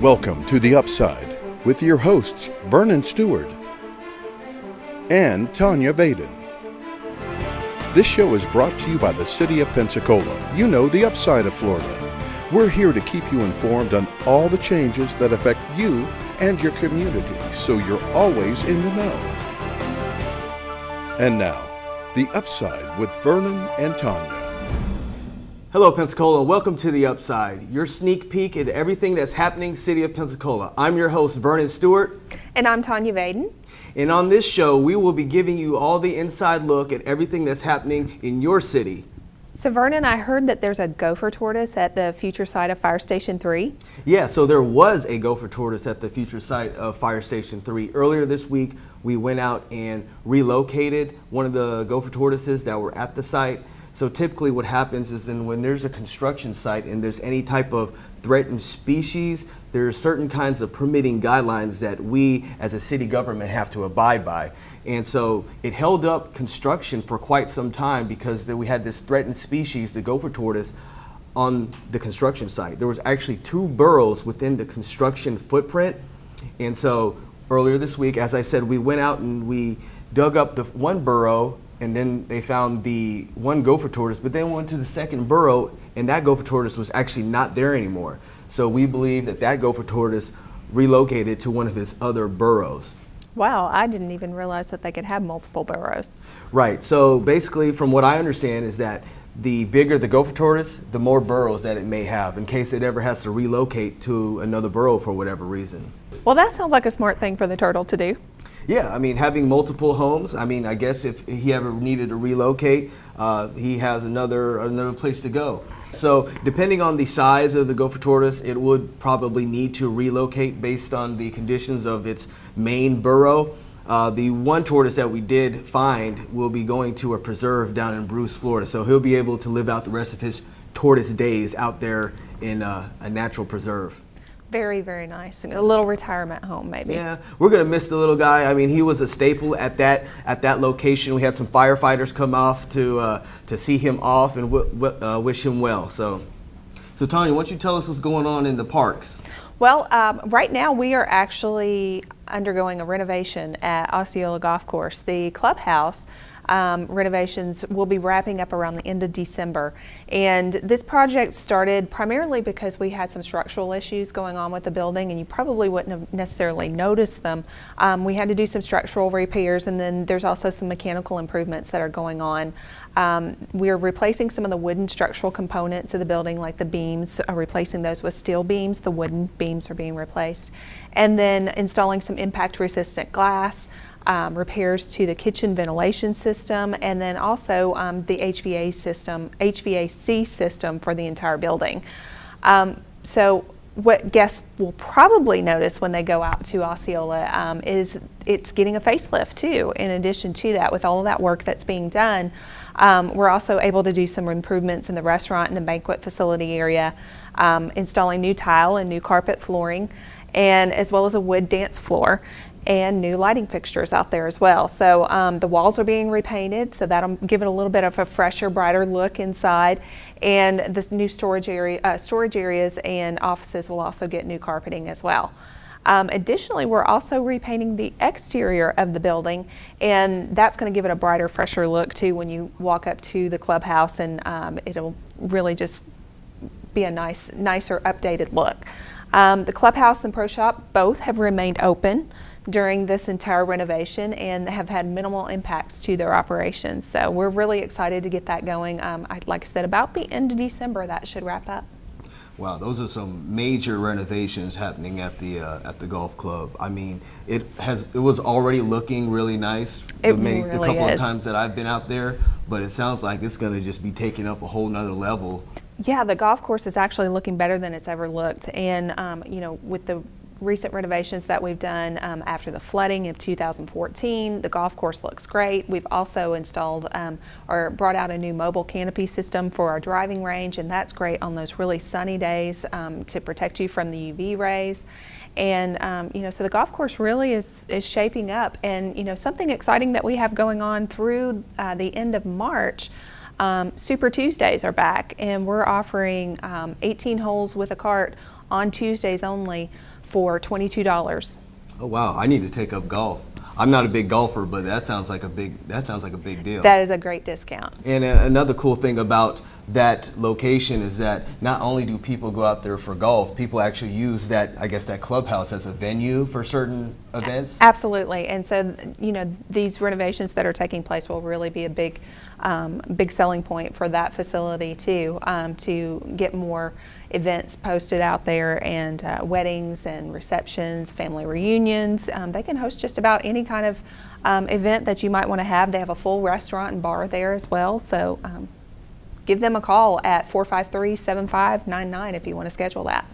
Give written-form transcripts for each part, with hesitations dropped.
Welcome to The Upside with your hosts Vernon Stewart and Tanya Vaden. This show is brought to you by the City of Pensacola. You know, the upside of Florida. We're here to keep you informed on all the changes that affect you and your community, so you're always in the know. And now, The Upside with Vernon and Tanya. Hello Pensacola, welcome to The Upside, your sneak peek at everything that's happening City of Pensacola. I'm your host Vernon Stewart. And I'm Tanya Vaden. And on this show, we will be giving you all the inside look at everything that's happening in your city. So Vernon, I heard that there's a Gopher Tortoise at the future site of Fire Station 3. Yeah, so there was a Gopher Tortoise at the future site of Fire Station 3. Earlier this week, we went out and relocated one of the Gopher Tortoises that were at the site. So typically what happens is when there's a construction site and there's any type of threatened species, there are certain kinds of permitting guidelines that we as a city government have to abide by. And so it held up construction for quite some time because we had this threatened species, the Gopher Tortoise, on the construction site. There was actually 2 burrows within the construction footprint. And so earlier this week, as I said, we went out and we dug up the one burrow, and then they found the one Gopher Tortoise, but then went to the second burrow, and that Gopher Tortoise was actually not there anymore. So we believe that Gopher Tortoise relocated to one of his other burrows. Wow, I didn't even realize that they could have multiple burrows. Right, so basically from what I understand is that the bigger the Gopher Tortoise, the more burrows that it may have in case it ever has to relocate to another burrow for whatever reason. Well, that sounds like a smart thing for the turtle to do. Yeah, I mean, having multiple homes, I mean, I guess if he ever needed to relocate, he has another place to go. So depending on the size of the Gopher Tortoise, it would probably need to relocate based on the conditions of its main burrow. The one tortoise that we did find will be going to a preserve down in Bruce, Florida. So he'll be able to live out the rest of his tortoise days out there in a natural preserve. Very, very nice. A little retirement home, maybe. Yeah, we're gonna miss the little guy. I mean, he was a staple at that location. We had some firefighters come off to see him off and wish him well. So Tanya, why don't you tell us what's going on in the parks? Well, right now we are actually undergoing a renovation at Osceola Golf Course. The clubhouse renovations will be wrapping up around the end of December. And this project started primarily because we had some structural issues going on with the building, and you probably wouldn't have necessarily noticed them. We had to do some structural repairs, and then there's also some mechanical improvements that are going on. We're replacing some of the wooden structural components of the building, like the beams, replacing those with steel beams. The wooden beams are being replaced. And then installing some impact resistant glass, repairs to the kitchen ventilation system, and then also the HVAC system for the entire building. So what guests will probably notice when they go out to Osceola is it's getting a facelift too. In addition to that, with all of that work that's being done, we're also able to do some improvements in the restaurant and the banquet facility area, installing new tile and new carpet flooring, and as well as a wood dance floor and new lighting fixtures out there as well. So the walls are being repainted, so that'll give it a little bit of a fresher, brighter look inside. And the new storage areas and offices will also get new carpeting as well. Additionally, we're also repainting the exterior of the building, and that's going to give it a brighter, fresher look too when you walk up to the clubhouse, and it'll really just be a nicer, updated look. The clubhouse and pro shop both have remained open during this entire renovation and have had minimal impacts to their operations. So we're really excited to get that going. Like I said, about the end of December, that should wrap up. Wow, those are some major renovations happening at the golf club. I mean, it was already looking really nice. It really the couple is. of times that I've been out there, but it sounds like it's going to just be taking up a whole nother level. Yeah, the golf course is actually looking better than it's ever looked, and with the recent renovations that we've done after the flooding of 2014. The golf course looks great. We've also installed or brought out a new mobile canopy system for our driving range, and that's great on those really sunny days to protect you from the UV rays. And so the golf course really is shaping up. And something exciting that we have going on through the end of March. Super Tuesdays are back, and we're offering 18 holes with a cart on Tuesdays only for $22. Oh wow, I need to take up golf. I'm not a big golfer, but that sounds like a big deal. That is a great discount. And another cool thing about that location is that not only do people go out there for golf, people actually use that, I guess, that clubhouse as a venue for certain events. Absolutely. And so, these renovations that are taking place will really be a big selling point for that facility too, to get more events posted out there, and weddings and receptions, family reunions. They can host just about any kind of event that you might want to have. They have a full restaurant and bar there as well. So give them a call at 453-7599 if you want to schedule that.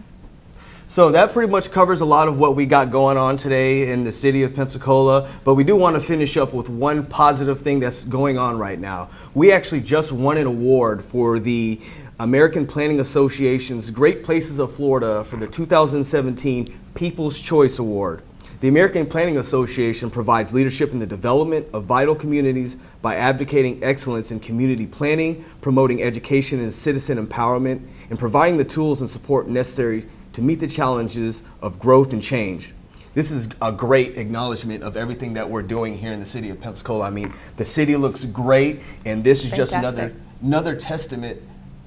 So that pretty much covers a lot of what we got going on today in the city of Pensacola, but we do want to finish up with one positive thing that's going on right now. We actually just won an award for the American Planning Association's Great Places of Florida for the 2017 People's Choice Award. The American Planning Association provides leadership in the development of vital communities by advocating excellence in community planning, promoting education and citizen empowerment, and providing the tools and support necessary to meet the challenges of growth and change. This is a great acknowledgement of everything that we're doing here in the city of Pensacola. I mean, the city looks great, and this is just another testament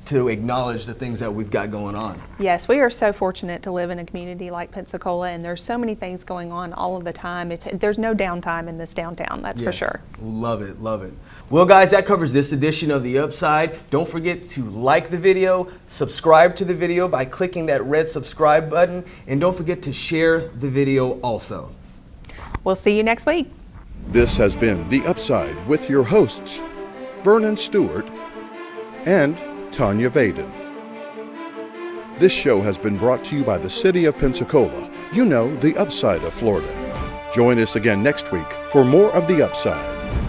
to acknowledge the things that we've got going on. Yes, we are so fortunate to live in a community like Pensacola, and there's so many things going on all of the time. There's no downtime in this downtown, that's for sure. Love it, love it. Well guys, that covers this edition of The Upside. Don't forget to like the video, subscribe to the video by clicking that red subscribe button, and don't forget to share the video also. We'll see you next week. This has been The Upside with your hosts, Vernon Stewart and Tanya Vaden. This show has been brought to you by the City of Pensacola, the upside of Florida. Join us again next week for more of The Upside.